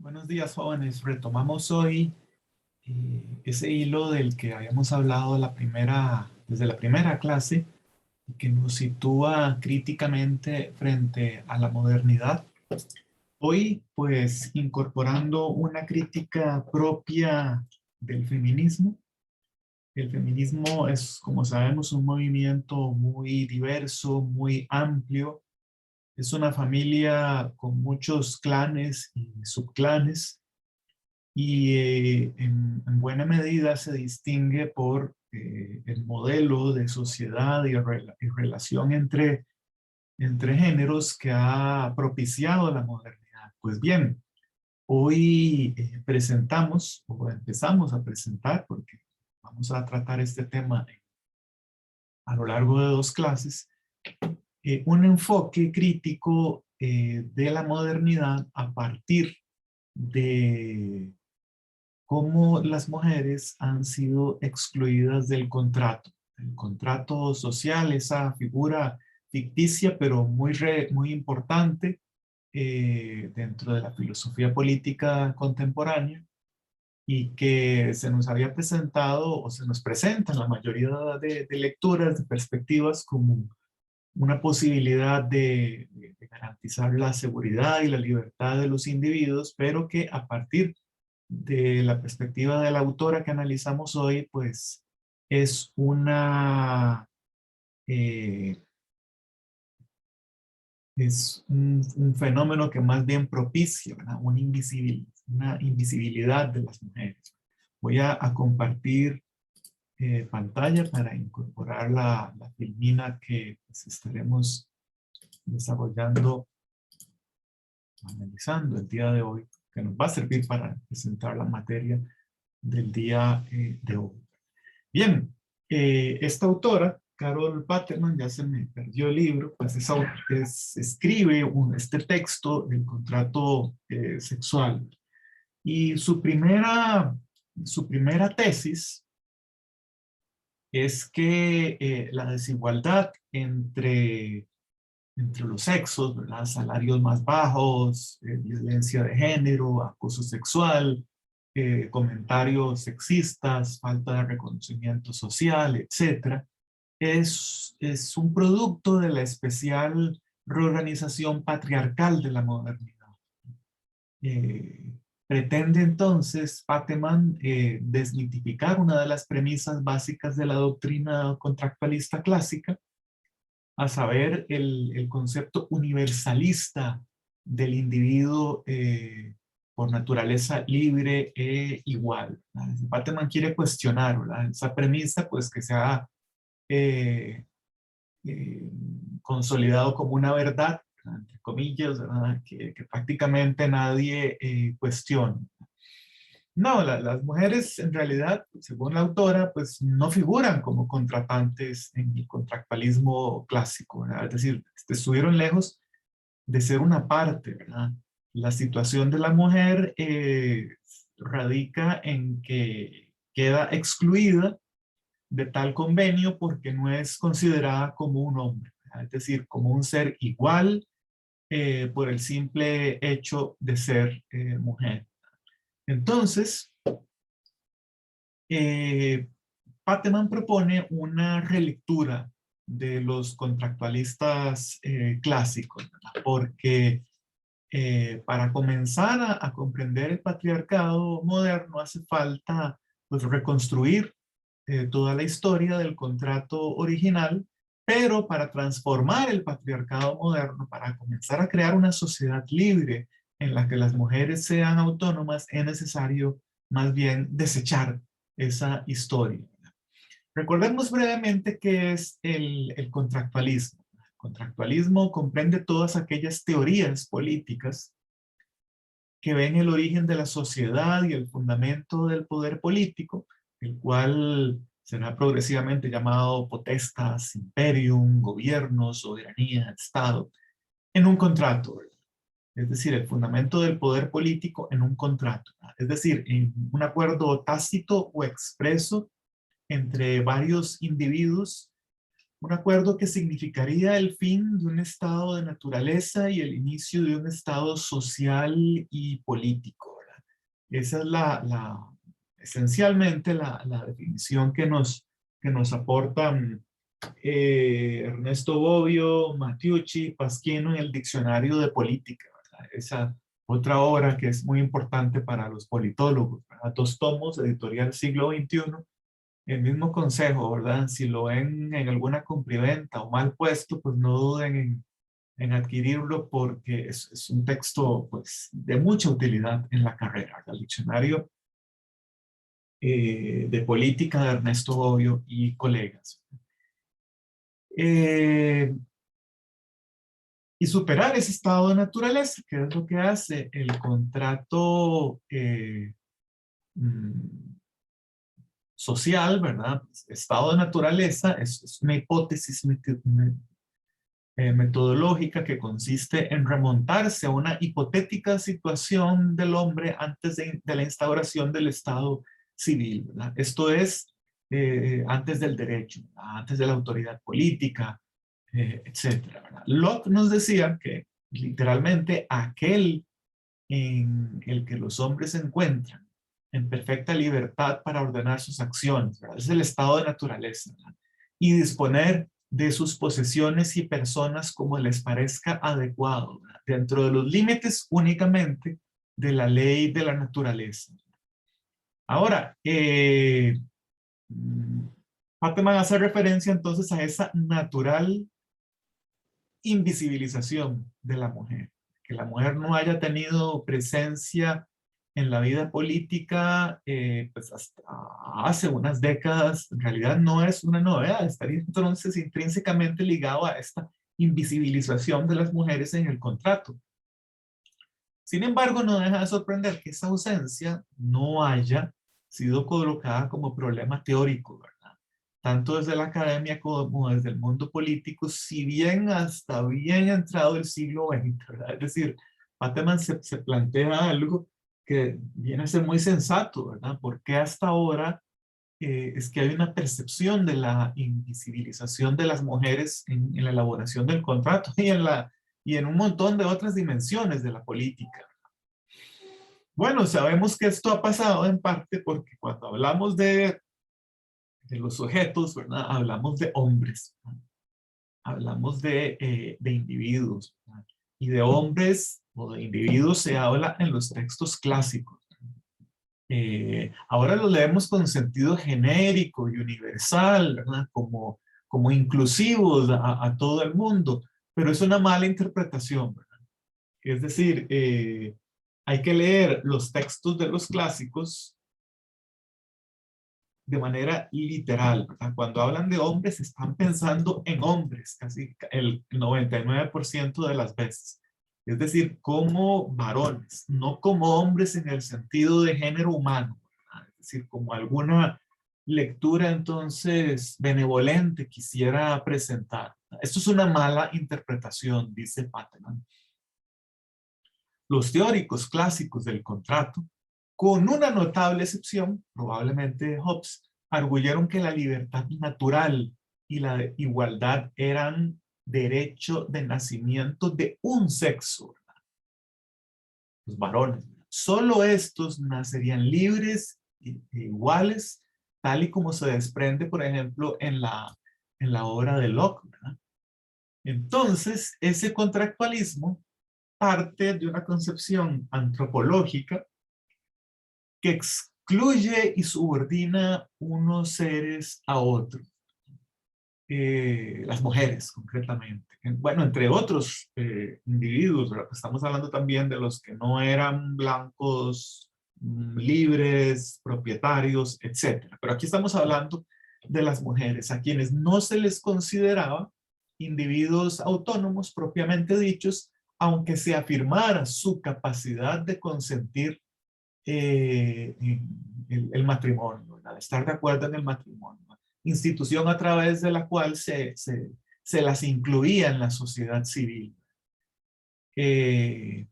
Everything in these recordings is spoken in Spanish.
Buenos días, jóvenes. Retomamos hoy ese hilo del que habíamos hablado desde la primera clase, y que nos sitúa críticamente frente a la modernidad. Hoy, pues, incorporando una crítica propia del feminismo. El feminismo es, como sabemos, un movimiento muy diverso, muy amplio. Es una familia con muchos clanes y subclanes y en buena medida se distingue por el modelo de sociedad y relación entre géneros que ha propiciado la modernidad. Pues bien, hoy presentamos, o empezamos a presentar, porque vamos a tratar este tema a lo largo de 2 clases, un enfoque crítico de la modernidad a partir de cómo las mujeres han sido excluidas del contrato. El contrato social, esa figura ficticia, pero muy importante dentro de la filosofía política contemporánea, y que se nos había presentado o se nos presenta en la mayoría de lecturas, de perspectivas, como una posibilidad de garantizar la seguridad y la libertad de los individuos, pero que a partir de la perspectiva de la autora que analizamos hoy, pues es eh, un fenómeno que más bien propicia, ¿verdad? Una invisibilidad de las mujeres. Voy a compartir pantalla para incorporar la filmina que pues, estaremos desarrollando, analizando el día de hoy, que nos va a servir para presentar la materia del día de hoy. Bien, esta autora, Carol Paterman, ya se me perdió el libro, pues escribe este texto, El contrato sexual. Y su primera tesis es que la desigualdad entre los sexos, ¿verdad? Salarios más bajos, violencia de género, acoso sexual, comentarios sexistas, falta de reconocimiento social, etcétera, es un producto de la especial reorganización patriarcal de la modernidad. Eh, Pretende entonces Pateman desmitificar una de las premisas básicas de la doctrina contractualista clásica, a saber, el concepto universalista del individuo por naturaleza libre e igual. Pateman quiere cuestionar, ¿verdad?, esa premisa, pues que se ha eh, eh, consolidado como una verdad, ¿verdad?, entre comillas, ¿verdad?, que prácticamente nadie cuestiona. No, las mujeres en realidad, según la autora, pues no figuran como contratantes en el contractualismo clásico, ¿verdad? Es decir, estuvieron lejos de ser una parte, ¿verdad? La situación de la mujer radica en que queda excluida de tal convenio porque no es considerada como un hombre, ¿verdad? Es decir, como un ser igual por el simple hecho de ser mujer. Entonces, eh, Pateman propone una relectura de los contractualistas clásicos, ¿verdad? Porque para comenzar a comprender el patriarcado moderno hace falta, pues, reconstruir toda la historia del contrato original, pero para transformar el patriarcado moderno, para comenzar a crear una sociedad libre en la que las mujeres sean autónomas, es necesario más bien desechar esa historia. Recordemos brevemente qué es el contractualismo. El contractualismo comprende todas aquellas teorías políticas que ven el origen de la sociedad y el fundamento del poder político, el cual será progresivamente llamado potestas, imperium, gobierno, soberanía, Estado, en un contrato, ¿verdad? Es decir, el fundamento del poder político en un contrato, ¿verdad? Es decir, en un acuerdo tácito o expreso entre varios individuos, un acuerdo que significaría el fin de un estado de naturaleza y el inicio de un estado social y político. Esa es esencialmente la definición que nos aportan Ernesto Bobbio, Mattiucci, Pasquino en el Diccionario de Política, ¿verdad? Esa otra obra que es muy importante para los politólogos, ¿verdad? 2 tomos, editorial siglo XXI. El mismo consejo, ¿verdad? Si lo ven en alguna compriventa o mal puesto, pues no duden en adquirirlo porque es un texto pues, de mucha utilidad en la carrera, ¿verdad? El diccionario de política de Ernesto Bobbio y colegas. Y superar ese estado de naturaleza, que es lo que hace el contrato social, ¿verdad? Estado de naturaleza es una hipótesis metodológica que consiste en remontarse a una hipotética situación del hombre antes de la instauración del Estado civil, ¿verdad? Esto es antes del derecho, ¿verdad? Antes de la autoridad política, etcétera, ¿verdad? Locke nos decía que literalmente aquel en el que los hombres se encuentran en perfecta libertad para ordenar sus acciones, ¿verdad? Es el estado de naturaleza, ¿verdad? Y disponer de sus posesiones y personas como les parezca adecuado, ¿verdad? Dentro de los límites únicamente de la ley de la naturaleza. Ahora, Fatman hace referencia entonces a esa natural invisibilización de la mujer, que la mujer no haya tenido presencia en la vida política pues hasta hace unas décadas, en realidad no es una novedad, estaría entonces intrínsecamente ligado a esta invisibilización de las mujeres en el contrato. Sin embargo, no deja de sorprender que esa ausencia no haya sido colocada como problema teórico, ¿verdad? Tanto desde la academia como desde el mundo político, si bien hasta bien entrado el siglo XX, ¿verdad? Es decir, Fatman se plantea algo que viene a ser muy sensato, ¿verdad? Porque hasta ahora es que hay una percepción de la invisibilización de las mujeres en la elaboración del contrato y en un montón de otras dimensiones de la política. Bueno, sabemos que esto ha pasado en parte porque cuando hablamos de los sujetos, ¿verdad? Hablamos de hombres, ¿verdad? Hablamos de individuos, ¿verdad? Y de hombres o de individuos se habla en los textos clásicos. Ahora lo leemos con sentido genérico y universal, ¿verdad? Como inclusivos a todo el mundo, pero es una mala interpretación, ¿verdad? Es decir, hay que leer los textos de los clásicos de manera literal, ¿verdad? Cuando hablan de hombres, están pensando en hombres, casi el 99% de las veces. Es decir, como varones, no como hombres en el sentido de género humano, ¿verdad? Es decir, como alguna lectura entonces benevolente quisiera presentar. Esto es una mala interpretación, dice Fatman. Los teóricos clásicos del contrato, con una notable excepción, probablemente Hobbes, arguyeron que la libertad natural y la igualdad eran derecho de nacimiento de un sexo, ¿verdad? Los varones. Solo estos nacerían libres e iguales, tal y como se desprende, por ejemplo, en la obra de Locke, ¿verdad? Entonces, ese contractualismo parte de una concepción antropológica que excluye y subordina unos seres a otros. Las mujeres, concretamente. Bueno, entre otros individuos, ¿verdad? Estamos hablando también de los que no eran blancos, libres, propietarios, etc. Pero aquí estamos hablando de las mujeres, a quienes no se les consideraba individuos autónomos propiamente dichos, aunque se afirmara su capacidad de consentir el matrimonio, ¿verdad? Estar de acuerdo en el matrimonio, ¿verdad? Institución a través de la cual se las incluía en la sociedad civil. Y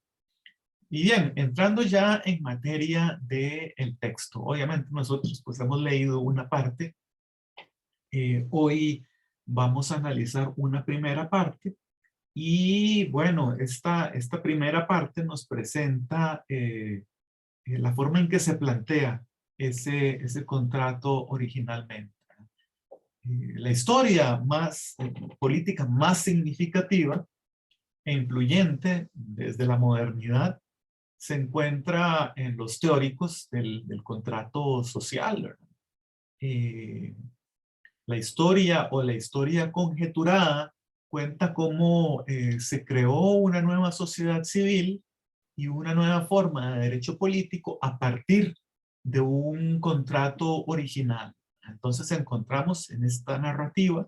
bien, entrando ya en materia del texto, obviamente nosotros pues hemos leído una parte, hoy vamos a analizar una primera parte y bueno, esta primera parte nos presenta la forma en que se plantea ese contrato originalmente. La historia más política más significativa e influyente desde la modernidad se encuentra en los teóricos del contrato social, ¿verdad? La historia o la historia conjeturada cuenta cómo se creó una nueva sociedad civil y una nueva forma de derecho político a partir de un contrato original. Entonces encontramos en esta narrativa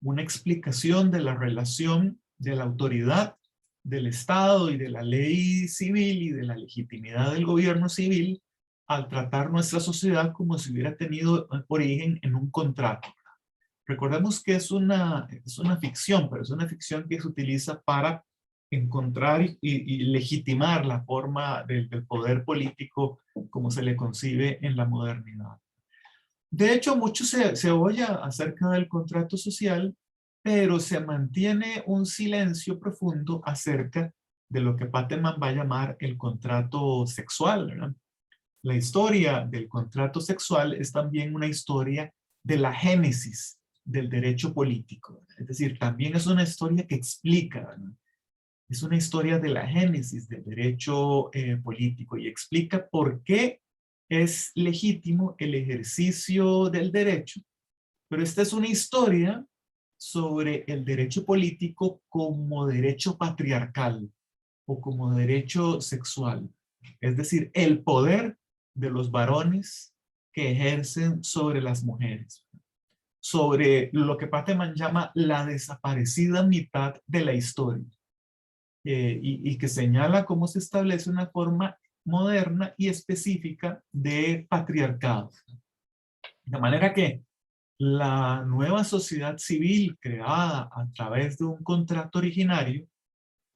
una explicación de la relación de la autoridad del Estado y de la ley civil y de la legitimidad del gobierno civil al tratar nuestra sociedad como si hubiera tenido origen en un contrato. Recordemos que es una ficción, pero es una ficción que se utiliza para encontrar y legitimar la forma del poder político como se le concibe en la modernidad. De hecho, mucho se oye acerca del contrato social, pero se mantiene un silencio profundo acerca de lo que Pateman va a llamar el contrato sexual, ¿verdad? La historia del contrato sexual es también una historia de la génesis del derecho político. Es decir, también es una historia que explica, ¿verdad? Es una historia de la génesis del derecho político y explica por qué es legítimo el ejercicio del derecho, pero esta es una historia sobre el derecho político como derecho patriarcal o como derecho sexual. Es decir, el poder de los varones que ejercen sobre las mujeres, sobre lo que Pateman llama la desaparecida mitad de la historia, y que señala cómo se establece una forma moderna y específica de patriarcado. De manera que la nueva sociedad civil creada a través de un contrato originario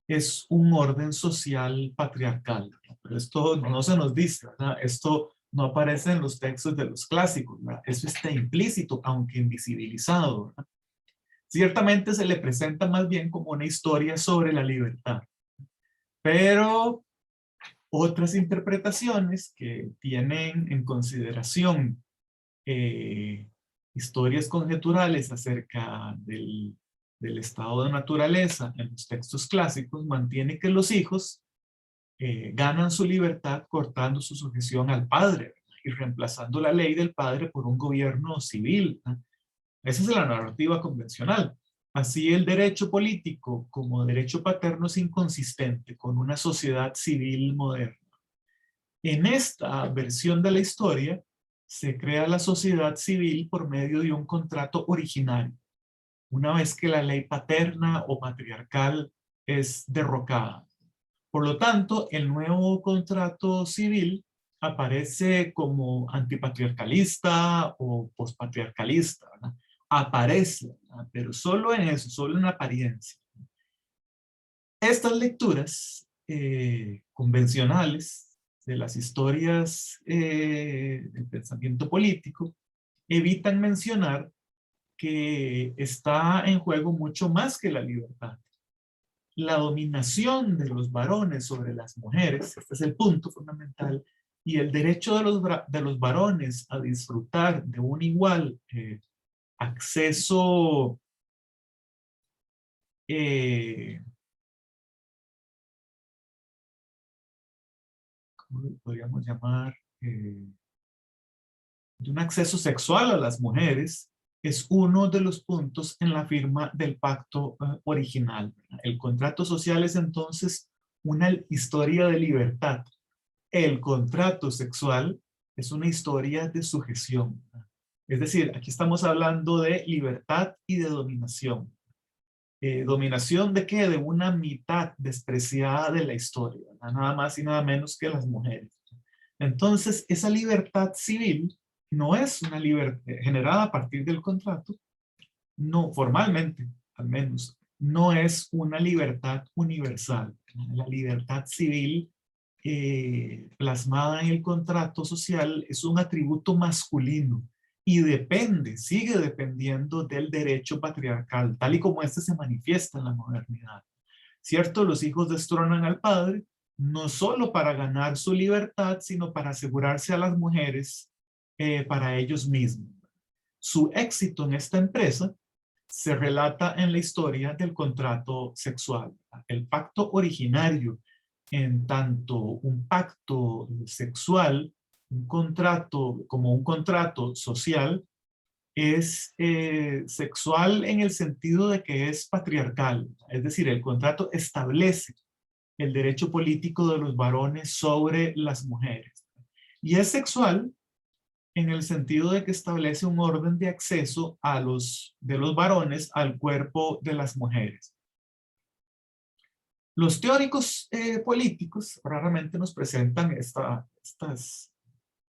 es un orden social patriarcal. Pero esto no se nos dice, ¿verdad? Esto no aparece en los textos de los clásicos, ¿verdad? Eso está implícito, aunque invisibilizado, ¿verdad? Ciertamente se le presenta más bien como una historia sobre la libertad. Pero otras interpretaciones que tienen en consideración eh, historias conjeturales acerca del estado de naturaleza en los textos clásicos mantiene que los hijos ganan su libertad cortando su sujeción al padre, ¿verdad? Y reemplazando la ley del padre por un gobierno civil, ¿verdad? Esa es la narrativa convencional. Así el derecho político como derecho paterno es inconsistente con una sociedad civil moderna. En esta versión de la historia se crea la sociedad civil por medio de un contrato originario, una vez que la ley paterna o patriarcal es derrocada. Por lo tanto, el nuevo contrato civil aparece como antipatriarcalista o pospatriarcalista, ¿verdad? Aparece, ¿verdad? Pero solo en eso, solo en apariencia. Estas lecturas convencionales de las historias del pensamiento político evitan mencionar que está en juego mucho más que la libertad. La dominación de los varones sobre las mujeres, este es el punto fundamental, y el derecho de los varones a disfrutar de un igual acceso eh, ¿cómo podríamos llamar? De un acceso sexual a las mujeres, es uno de los puntos en la firma del pacto original. El contrato social es entonces una historia de libertad. El contrato sexual es una historia de sujeción. Es decir, aquí estamos hablando de libertad y de dominación. ¿Dominación de qué? De una mitad despreciada de la historia, nada más y nada menos que las mujeres. Entonces, esa libertad civil no es una libertad generada a partir del contrato, no, formalmente, al menos, no es una libertad universal. La libertad civil plasmada en el contrato social es un atributo masculino y depende, sigue dependiendo del derecho patriarcal, tal y como este se manifiesta en la modernidad. ¿Cierto? Los hijos destronan al padre, no solo para ganar su libertad, sino para asegurarse a las mujeres para ellos mismos. Su éxito en esta empresa se relata en la historia del contrato sexual. El pacto originario, en tanto un pacto sexual, un contrato como un contrato social, es sexual en el sentido de que es patriarcal. Es decir, el contrato establece el derecho político de los varones sobre las mujeres. Y es sexual en el sentido de que establece un orden de acceso de los varones al cuerpo de las mujeres. Los teóricos políticos raramente nos presentan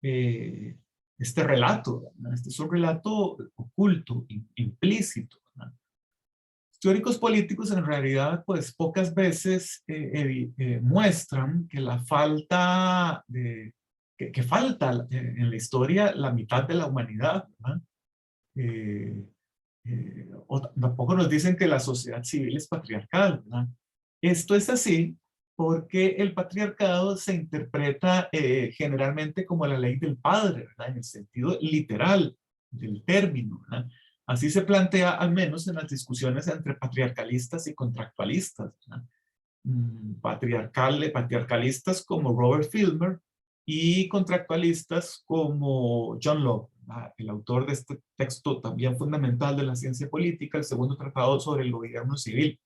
eh, este relato, ¿verdad? Este es un relato oculto, implícito, ¿verdad? Los teóricos políticos en realidad pues pocas veces muestran que la falta que falta en la historia la mitad de la humanidad, ¿verdad? Eh, o tampoco nos dicen que la sociedad civil es patriarcal, ¿verdad? Esto es así porque el patriarcado se interpreta generalmente como la ley del padre, ¿verdad? En el sentido literal del término, ¿verdad? Así se plantea al menos en las discusiones entre patriarcalistas y contractualistas, ¿verdad? Patriarcalistas como Robert Filmer y contractualistas como John Locke, el autor de este texto también fundamental de la ciencia política, el segundo tratado sobre el gobierno civil.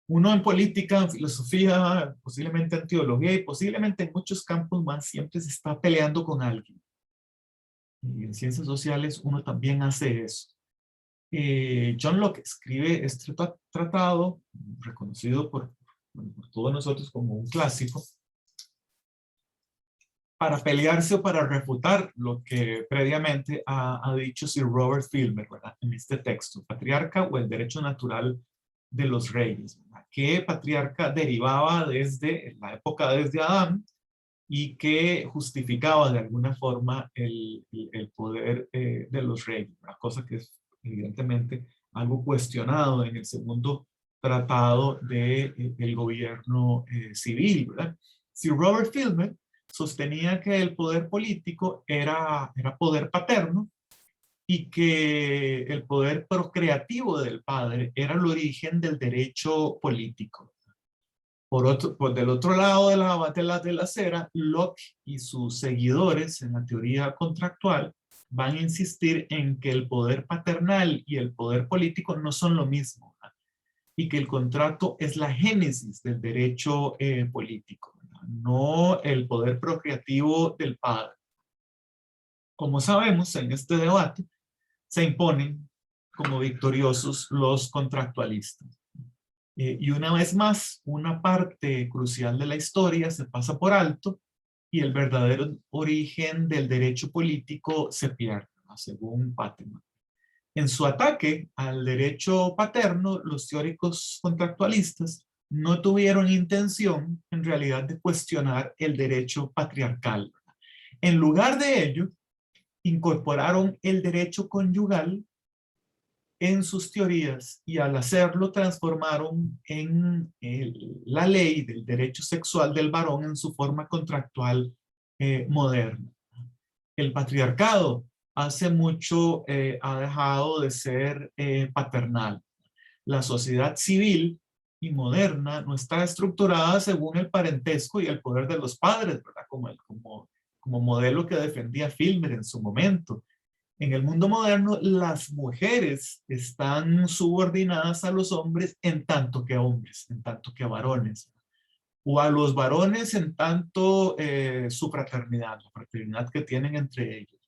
Uno en política, en filosofía, posiblemente en teología y posiblemente en muchos campos más siempre se está peleando con alguien. Y en ciencias sociales uno también hace eso. John Locke escribe este tratado, reconocido por todos nosotros como un clásico, para pelearse o para refutar lo que previamente ha dicho Sir Robert Filmer, ¿verdad? En este texto, Patriarca o el derecho natural de los reyes, ¿verdad? Que patriarca derivaba desde la época desde Adán y que justificaba de alguna forma el poder de los reyes, una cosa que es evidentemente algo cuestionado en el segundo tratado del gobierno civil, ¿verdad? Si Robert Filmer sostenía que el poder político era poder paterno y que el poder procreativo del padre era el origen del derecho político. Del otro lado de la acera, Locke y sus seguidores en la teoría contractual van a insistir en que el poder paternal y el poder político no son lo mismo, ¿verdad? Y que el contrato es la génesis del derecho político, ¿verdad? No el poder procreativo del padre. Como sabemos, en este debate se imponen como victoriosos los contractualistas. Y una vez más, una parte crucial de la historia se pasa por alto y el verdadero origen del derecho político se pierde, ¿no? Según Pateman. En su ataque al derecho paterno, los teóricos contractualistas no tuvieron intención, en realidad, de cuestionar el derecho patriarcal. En lugar de ello, incorporaron el derecho conyugal en sus teorías y al hacerlo transformaron en la ley del derecho sexual del varón en su forma contractual moderna. El patriarcado hace mucho ha dejado de ser paternal. La sociedad civil y moderna no está estructurada según el parentesco y el poder de los padres, ¿verdad? Como modelo que defendía Filmer en su momento. En el mundo moderno, las mujeres están subordinadas a los hombres en tanto que hombres, en tanto que varones, o a los varones en tanto su fraternidad, la fraternidad que tienen entre ellos.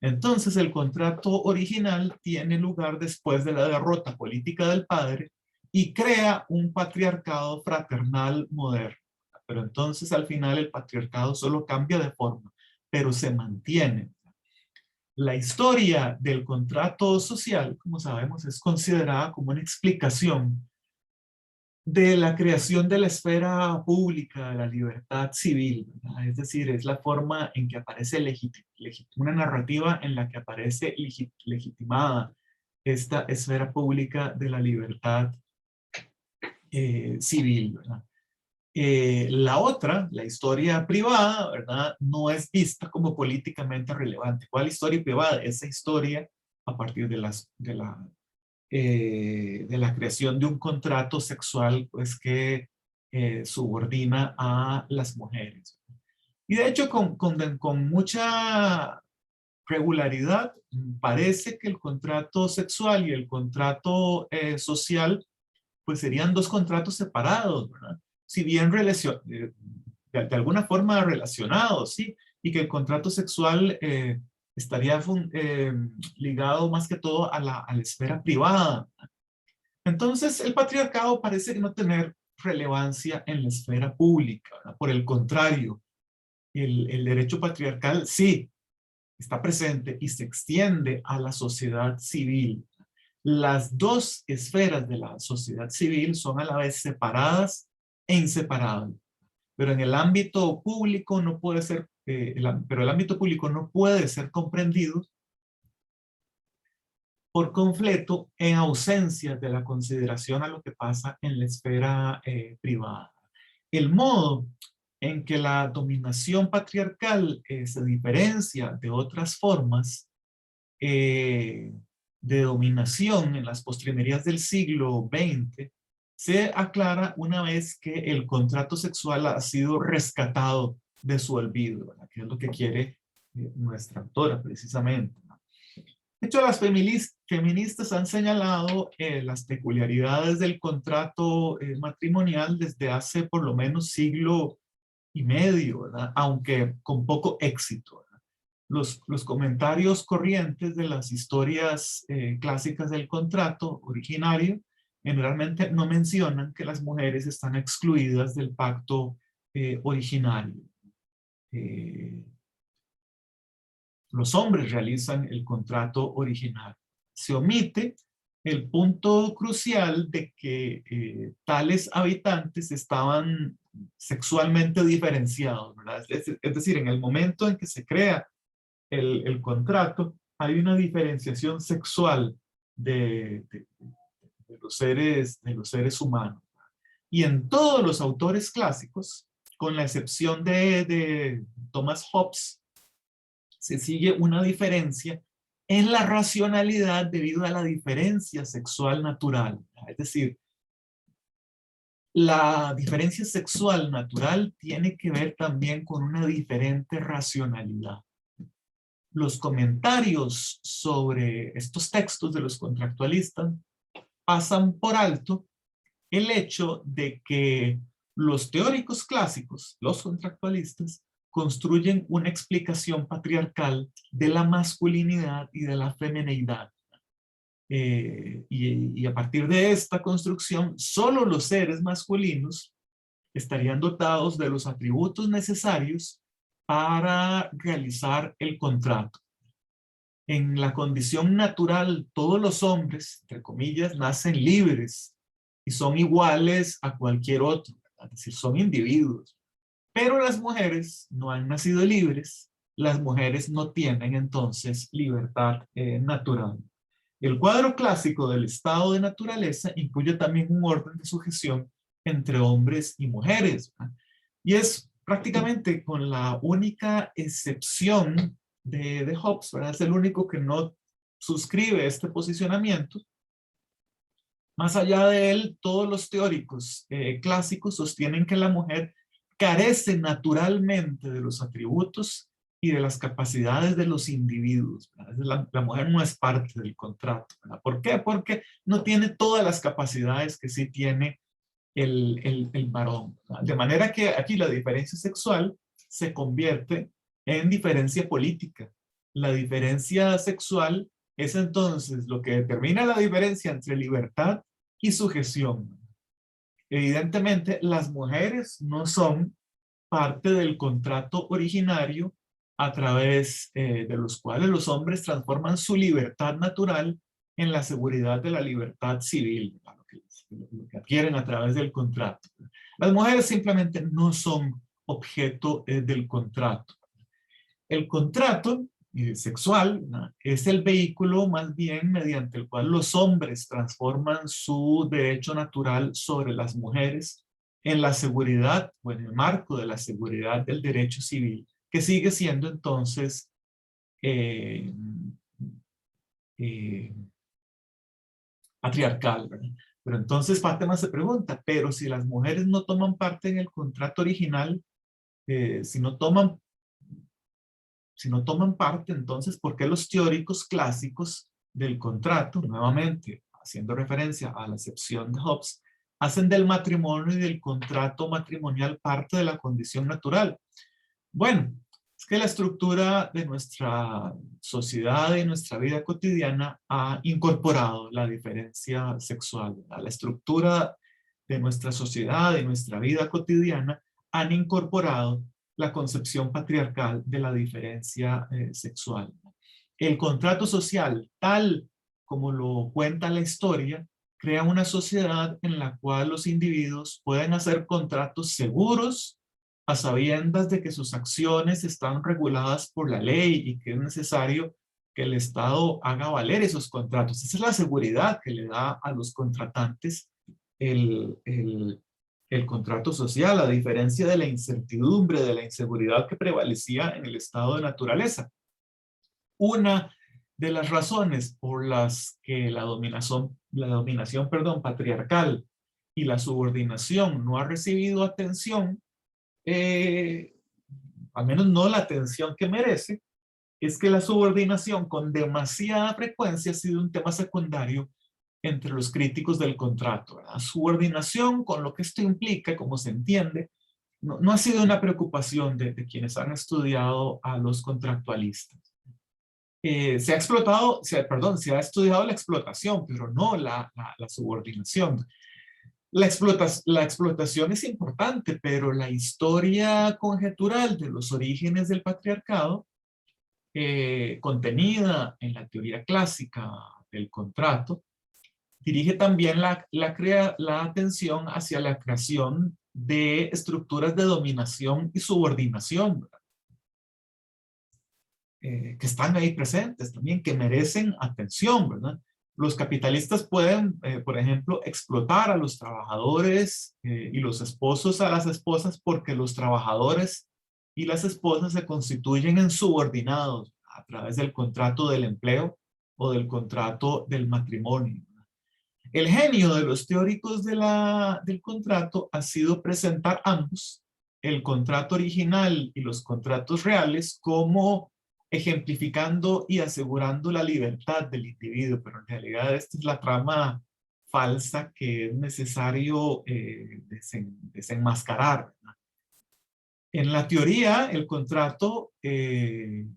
Entonces, el contrato original tiene lugar después de la derrota política del padre y crea un patriarcado fraternal moderno. Pero entonces, al final, el patriarcado solo cambia de forma, pero se mantiene. La historia del contrato social, como sabemos, es considerada como una explicación de la creación de la esfera pública, de la libertad civil, ¿verdad? Es decir, es la forma en que aparece una narrativa en la que aparece legitimada esta esfera pública de la libertad civil, ¿verdad? La otra, la historia privada, ¿verdad? No es vista como políticamente relevante. ¿Cuál historia privada? Esa historia a partir de la creación de un contrato sexual, pues que subordina a las mujeres. Y de hecho, con mucha regularidad, parece que el contrato sexual y el contrato social pues serían dos contratos separados, ¿verdad? Si bien de alguna forma relacionados, ¿sí? Y que el contrato sexual estaría ligado más que todo a la esfera privada. Entonces, el patriarcado parece no tener relevancia en la esfera pública, ¿verdad? Por el contrario, el derecho patriarcal sí está presente y se extiende a la sociedad civil. Las dos esferas de la sociedad civil son a la vez separadas e inseparables. Pero en el ámbito público no puede ser, pero el ámbito público no puede ser comprendido por completo en ausencia de la consideración a lo que pasa en la esfera privada. El modo en que la dominación patriarcal se diferencia de otras formas eh, de dominación en las postrimerías del siglo XX se aclara una vez que el contrato sexual ha sido rescatado de su olvido, ¿verdad? Que es lo que quiere nuestra autora precisamente, ¿no? De hecho, las feministas han señalado las peculiaridades del contrato matrimonial desde hace por lo menos siglo y medio, ¿verdad? Aunque con poco éxito. Los comentarios corrientes de las historias clásicas del contrato originario generalmente no mencionan que las mujeres están excluidas del pacto originario. Eh, los hombres realizan el contrato original. Se omite el punto crucial de que tales habitantes estaban sexualmente diferenciados, ¿verdad? Es decir, en el momento en que se crea el contrato, hay una diferenciación sexual de los seres humanos. Y en todos los autores clásicos, con la excepción de Thomas Hobbes, se sigue una diferencia en la racionalidad debido a la diferencia sexual natural. Es decir, la diferencia sexual natural tiene que ver también con una diferente racionalidad. Los comentarios sobre estos textos de los contractualistas pasan por alto el hecho de que los teóricos clásicos, los contractualistas, construyen una explicación patriarcal de la masculinidad y de la femineidad. Y a partir de esta construcción, solo los seres masculinos estarían dotados de los atributos necesarios para realizar el contrato. En la condición natural, todos los hombres, entre comillas, nacen libres y son iguales a cualquier otro, es decir, son individuos. Pero las mujeres no han nacido libres, las mujeres no tienen entonces libertad natural. El cuadro clásico del estado de naturaleza incluye también un orden de sujeción entre hombres y mujeres, ¿verdad? Y es prácticamente con la única excepción de Hobbes, ¿verdad? Es el único que no suscribe este posicionamiento. Más allá de él, todos los teóricos clásicos sostienen que la mujer carece naturalmente de los atributos y de las capacidades de los individuos. La mujer no es parte del contrato, ¿verdad? ¿Por qué? Porque no tiene todas las capacidades que sí tiene el varón, ¿verdad? De manera que aquí la diferencia sexual se convierte en diferencia política. La diferencia sexual es entonces lo que determina la diferencia entre libertad y sujeción. Evidentemente, las mujeres no son parte del contrato originario a través de los cuales los hombres transforman su libertad natural en la seguridad de la libertad civil, lo que adquieren a través del contrato. Las mujeres simplemente no son objeto del contrato. El contrato sexual, ¿no?, es el vehículo más bien mediante el cual los hombres transforman su derecho natural sobre las mujeres en la seguridad o en el marco de la seguridad del derecho civil, que sigue siendo entonces eh, eh, patriarcal, ¿verdad? Pero entonces Fátima se pregunta, pero si las mujeres no toman parte en el contrato original, si no toman parte, entonces, ¿por qué los teóricos clásicos del contrato, nuevamente haciendo referencia a la excepción de Hobbes, hacen del matrimonio y del contrato matrimonial parte de la condición natural? Bueno, es que la estructura de nuestra sociedad y nuestra vida cotidiana ha incorporado la diferencia sexual. La estructura de nuestra sociedad y nuestra vida cotidiana han incorporado la concepción patriarcal de la diferencia sexual. El contrato social, tal como lo cuenta la historia, crea una sociedad en la cual los individuos pueden hacer contratos seguros a sabiendas de que sus acciones están reguladas por la ley y que es necesario que el Estado haga valer esos contratos. Esa es la seguridad que le da a los contratantes el contrato social, a diferencia de la incertidumbre, de la inseguridad que prevalecía en el estado de naturaleza. Una de las razones por las que la dominación patriarcal y la subordinación no ha recibido atención, al menos no la atención que merece, es que la subordinación con demasiada frecuencia ha sido un tema secundario entre los críticos del contrato, ¿verdad? Subordinación, con lo que esto implica, como se entiende, no ha sido una preocupación de quienes han estudiado a los contractualistas. Se ha explotado, se ha estudiado la explotación, pero no la subordinación. La explotación es importante, pero la historia conjetural de los orígenes del patriarcado, contenida en la teoría clásica del contrato, dirige también la atención hacia la creación de estructuras de dominación y subordinación, que están ahí presentes también, que merecen atención, ¿verdad? Los capitalistas pueden, por ejemplo, explotar a los trabajadores y los esposos a las esposas porque los trabajadores y las esposas se constituyen en subordinados a través del contrato del empleo o del contrato del matrimonio. El genio de los teóricos del contrato ha sido presentar ambos, el contrato original y los contratos reales, como ejemplificando y asegurando la libertad del individuo, pero en realidad esta es la trama falsa que es necesario desenmascarar, ¿verdad? En la teoría, el contrato, en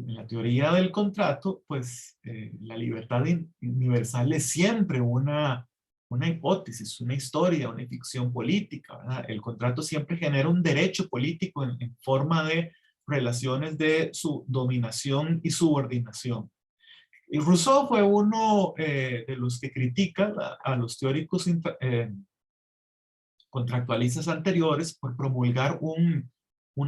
la teoría del contrato, pues la libertad universal es siempre una hipótesis, una historia, una ficción política, ¿verdad? El contrato siempre genera un derecho político en forma de relaciones de su dominación y subordinación. Y Rousseau fue uno de los que critica a los teóricos contractualistas anteriores por promulgar un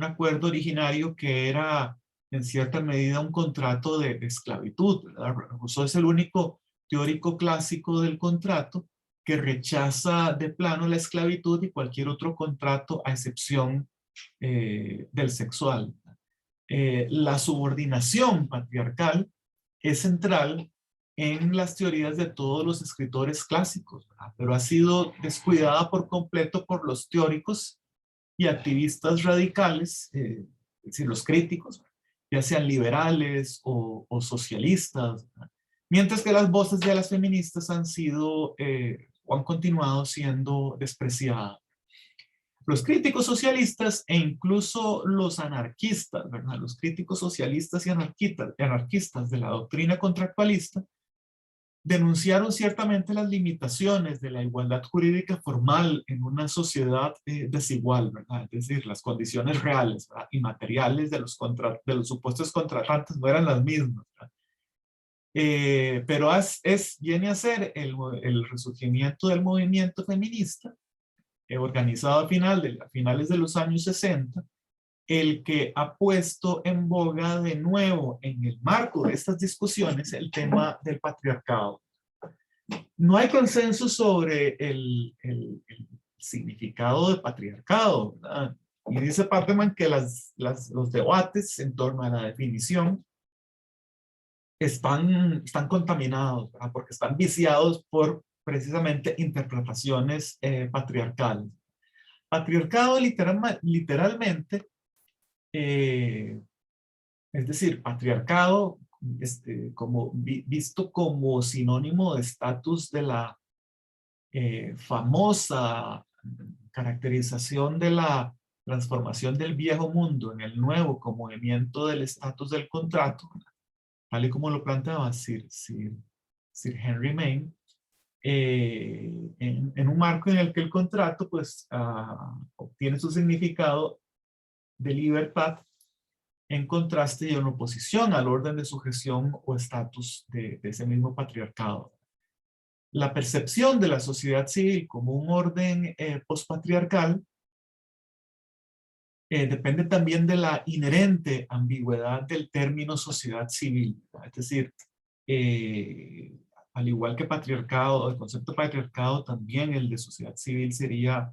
acuerdo originario que era en cierta medida un contrato de esclavitud, ¿verdad? Rousseau es el único teórico clásico del contrato que rechaza de plano la esclavitud y cualquier otro contrato a excepción del sexual. La subordinación patriarcal es central en las teorías de todos los escritores clásicos, ¿verdad? Pero ha sido descuidada por completo por los teóricos y activistas radicales, es decir, los críticos, ya sean liberales o socialistas, ¿verdad? Mientras que las voces de las feministas han sido o han continuado siendo despreciadas. Los críticos socialistas e incluso los anarquistas, ¿verdad? Los críticos socialistas y anarquistas de la doctrina contractualista denunciaron ciertamente las limitaciones de la igualdad jurídica formal en una sociedad desigual, ¿verdad? Es decir, las condiciones reales, ¿verdad?, y materiales de los supuestos contratantes no eran las mismas, ¿verdad? Pero viene a ser el resurgimiento del movimiento feminista, organizado a finales de los años 60, el que ha puesto en boga de nuevo en el marco de estas discusiones el tema del patriarcado. No hay consenso sobre el significado de patriarcado, ¿verdad? Y dice Paperman que los debates en torno a la definición están contaminados, ¿verdad? Porque están viciados por precisamente interpretaciones patriarcales. Patriarcado literalmente, eh, es decir, patriarcado como visto como sinónimo de estatus de la famosa caracterización de la transformación del viejo mundo en el nuevo como movimiento del estatus del contrato, tal y como lo planteaba Sir Henry Maine, en un marco en el que el contrato pues obtiene su significado de libertad en contraste y en oposición al orden de sujeción o estatus de ese mismo patriarcado. La percepción de la sociedad civil como un orden postpatriarcal depende también de la inherente ambigüedad del término sociedad civil. Es decir, eh, al igual que patriarcado, el concepto patriarcado, también el de sociedad civil sería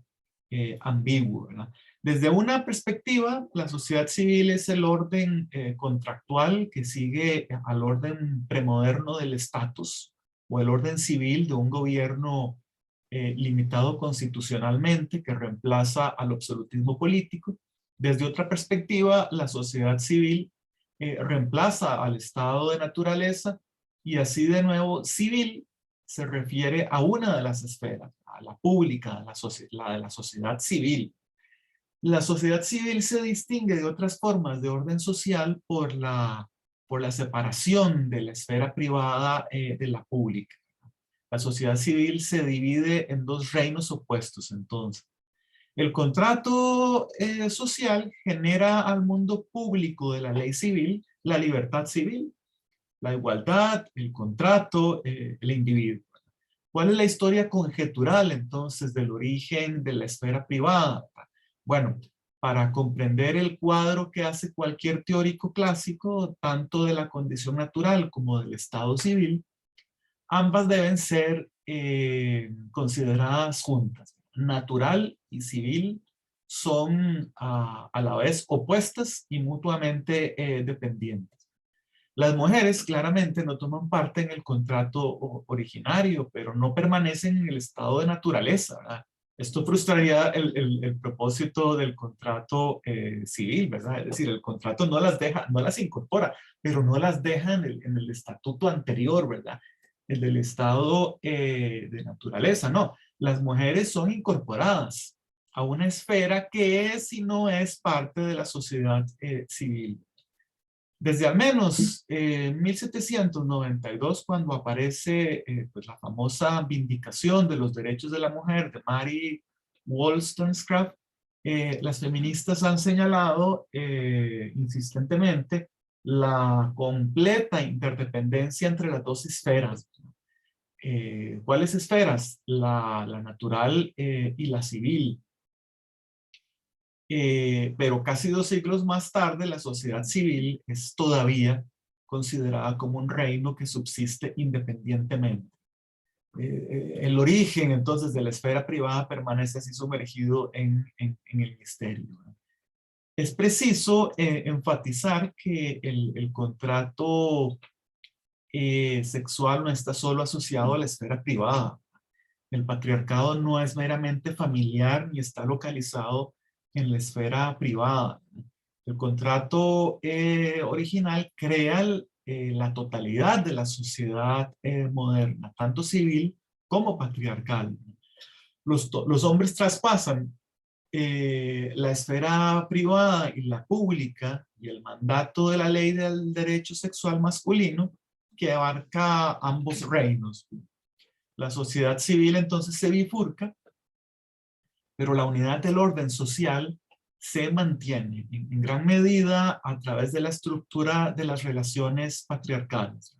ambiguo, ¿verdad? Desde una perspectiva, la sociedad civil es el orden contractual que sigue al orden premoderno del estatus o el orden civil de un gobierno limitado constitucionalmente que reemplaza al absolutismo político. Desde otra perspectiva, la sociedad civil reemplaza al estado de naturaleza y así de nuevo civil se refiere a una de las esferas, a la pública, la de la sociedad civil. La sociedad civil se distingue de otras formas de orden social por la separación de la esfera privada de la pública. La sociedad civil se divide en dos reinos opuestos entonces. El contrato social genera al mundo público de la ley civil la libertad civil, la igualdad, el contrato, el individuo. ¿Cuál es la historia conjetural entonces del origen de la esfera privada? Bueno, para comprender el cuadro que hace cualquier teórico clásico, tanto de la condición natural como del estado civil, ambas deben ser consideradas juntas. Natural y civil son a la vez opuestas y mutuamente dependientes. Las mujeres claramente no toman parte en el contrato originario, pero no permanecen en el estado de naturaleza, ¿verdad? Esto frustraría el propósito del contrato civil, ¿verdad? Es decir, el contrato no las deja, no las incorpora, pero no las deja en el estatuto anterior, ¿verdad? El del estado de naturaleza, no. Las mujeres son incorporadas a una esfera que es y no es parte de la sociedad civil. Desde al menos 1792, cuando aparece pues la famosa Vindicación de los Derechos de la Mujer de Mary Wollstonecraft, las feministas han señalado insistentemente la completa interdependencia entre las dos esferas. ¿Cuáles esferas? La natural y la civil. Pero casi 2 siglos más tarde, la sociedad civil es todavía considerada como un reino que subsiste independientemente. El origen entonces de la esfera privada permanece así sumergido en el misterio. Es preciso enfatizar que el contrato sexual no está solo asociado a la esfera privada. El patriarcado no es meramente familiar ni está localizado en la esfera privada. El contrato original crea la totalidad de la sociedad moderna, tanto civil como patriarcal. Los hombres traspasan la esfera privada y la pública y el mandato de la ley del derecho sexual masculino que abarca ambos reinos. La sociedad civil entonces se bifurca, pero la unidad del orden social se mantiene en gran medida a través de la estructura de las relaciones patriarcales.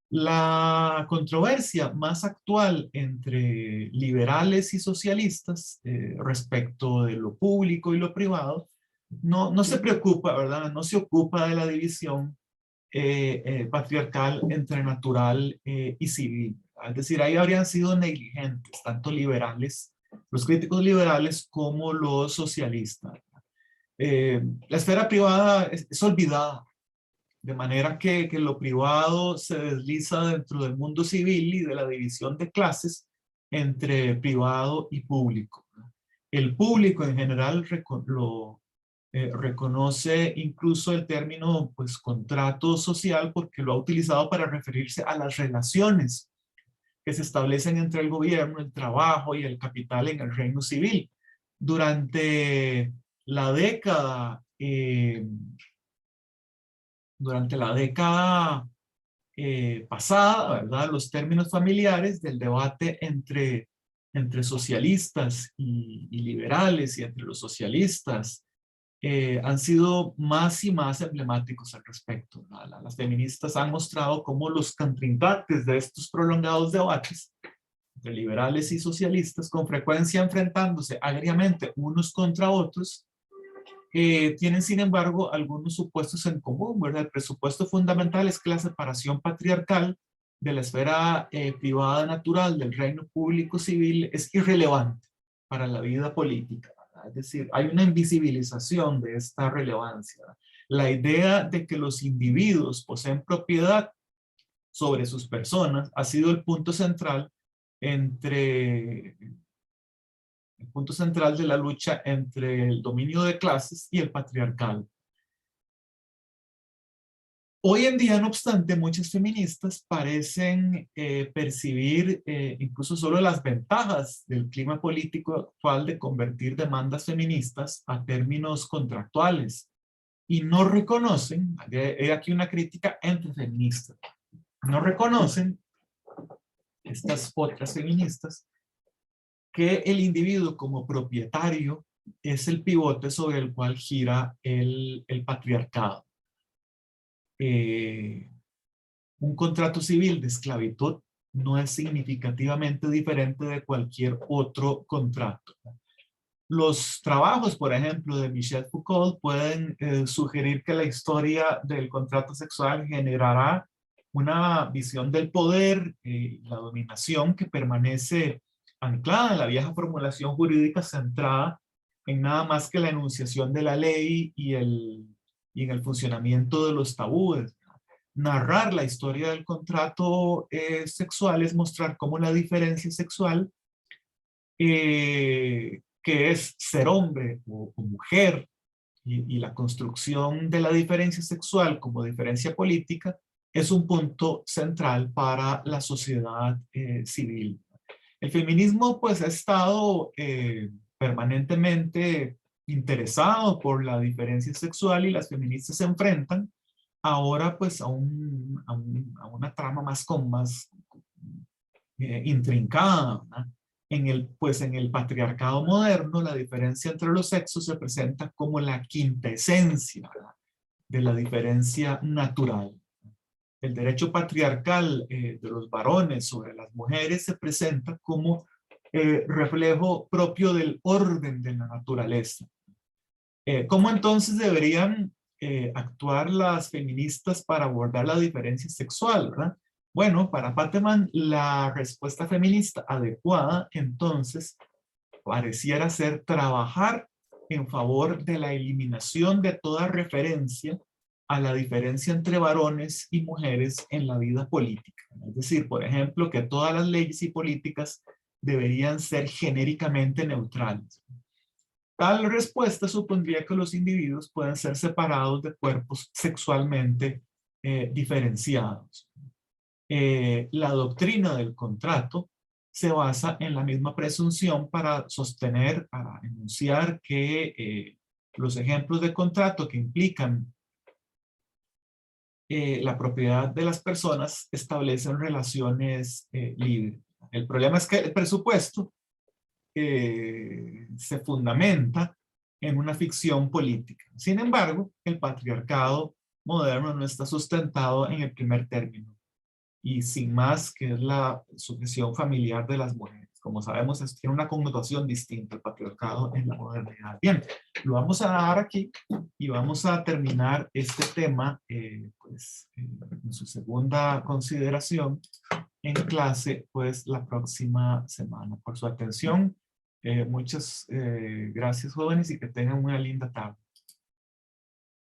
La controversia más actual entre liberales y socialistas respecto de lo público y lo privado no se preocupa, ¿verdad? No se ocupa de la división patriarcal entre natural y civil. Es decir, ahí habrían sido negligentes, tanto liberales, los críticos liberales como los socialistas. La esfera privada es olvidada, de manera que lo privado se desliza dentro del mundo civil y de la división de clases entre privado y público. El público en general reconoce incluso el término pues, contrato social porque lo ha utilizado para referirse a las relaciones que se establecen entre el gobierno, el trabajo y el capital en el reino civil. Durante la década, pasada, ¿verdad? Los términos familiares del debate entre socialistas y liberales y entre los socialistas han sido más y más emblemáticos al respecto. Las feministas han mostrado cómo los contrincantes de estos prolongados debates entre liberales y socialistas, con frecuencia enfrentándose agriamente unos contra otros, tienen sin embargo algunos supuestos en común, ¿verdad? El presupuesto fundamental es que la separación patriarcal de la esfera privada natural del reino público civil es irrelevante para la vida política, ¿verdad? Es decir, hay una invisibilización de esta relevancia, ¿verdad? La idea de que los individuos poseen propiedad sobre sus personas ha sido el punto central de la lucha entre el dominio de clases y el patriarcal. Hoy en día, no obstante, muchas feministas parecen percibir incluso solo las ventajas del clima político actual de convertir demandas feministas a términos contractuales y no reconocen, hay aquí una crítica entre feministas, no reconocen estas otras feministas que el individuo como propietario es el pivote sobre el cual gira el patriarcado. Un contrato civil de esclavitud no es significativamente diferente de cualquier otro contrato. Los trabajos, por ejemplo, de Michel Foucault pueden sugerir que la historia del contrato sexual generará una visión del poder, la dominación que permanece anclada en la vieja formulación jurídica centrada en nada más que la enunciación de la ley y en el funcionamiento de los tabúes. Narrar la historia del contrato sexual es mostrar cómo la diferencia sexual, que es ser hombre o mujer, y la construcción de la diferencia sexual como diferencia política, es un punto central para la sociedad civil. El feminismo pues ha estado permanentemente interesado por la diferencia sexual y las feministas se enfrentan ahora pues a una trama más intrincada, ¿verdad? En el patriarcado moderno, la diferencia entre los sexos se presenta como la quinta esencia, ¿verdad?, de la diferencia natural. El derecho patriarcal de los varones sobre las mujeres se presenta como reflejo propio del orden de la naturaleza. ¿Cómo entonces deberían actuar las feministas para abordar la diferencia sexual, ¿verdad? Bueno, para Pateman, la respuesta feminista adecuada, entonces, pareciera ser trabajar en favor de la eliminación de toda referencia a la diferencia entre varones y mujeres en la vida política. Es decir, por ejemplo, que todas las leyes y políticas deberían ser genéricamente neutrales. Tal respuesta supondría que los individuos pueden ser separados de cuerpos sexualmente diferenciados. La doctrina del contrato se basa en la misma presunción para sostener, para enunciar que los ejemplos de contrato que implican la propiedad de las personas establecen relaciones libres. El problema es que el presupuesto se fundamenta en una ficción política. Sin embargo, el patriarcado moderno no está sustentado en el primer término y sin más, que es la sucesión familiar de las mujeres. Como sabemos, esto tiene una connotación distinta al patriarcado en la modernidad. Bien, lo vamos a dar aquí y vamos a terminar este tema en su segunda consideración en clase, pues la próxima semana. Por su atención, muchas gracias, jóvenes, y que tengan una linda tarde.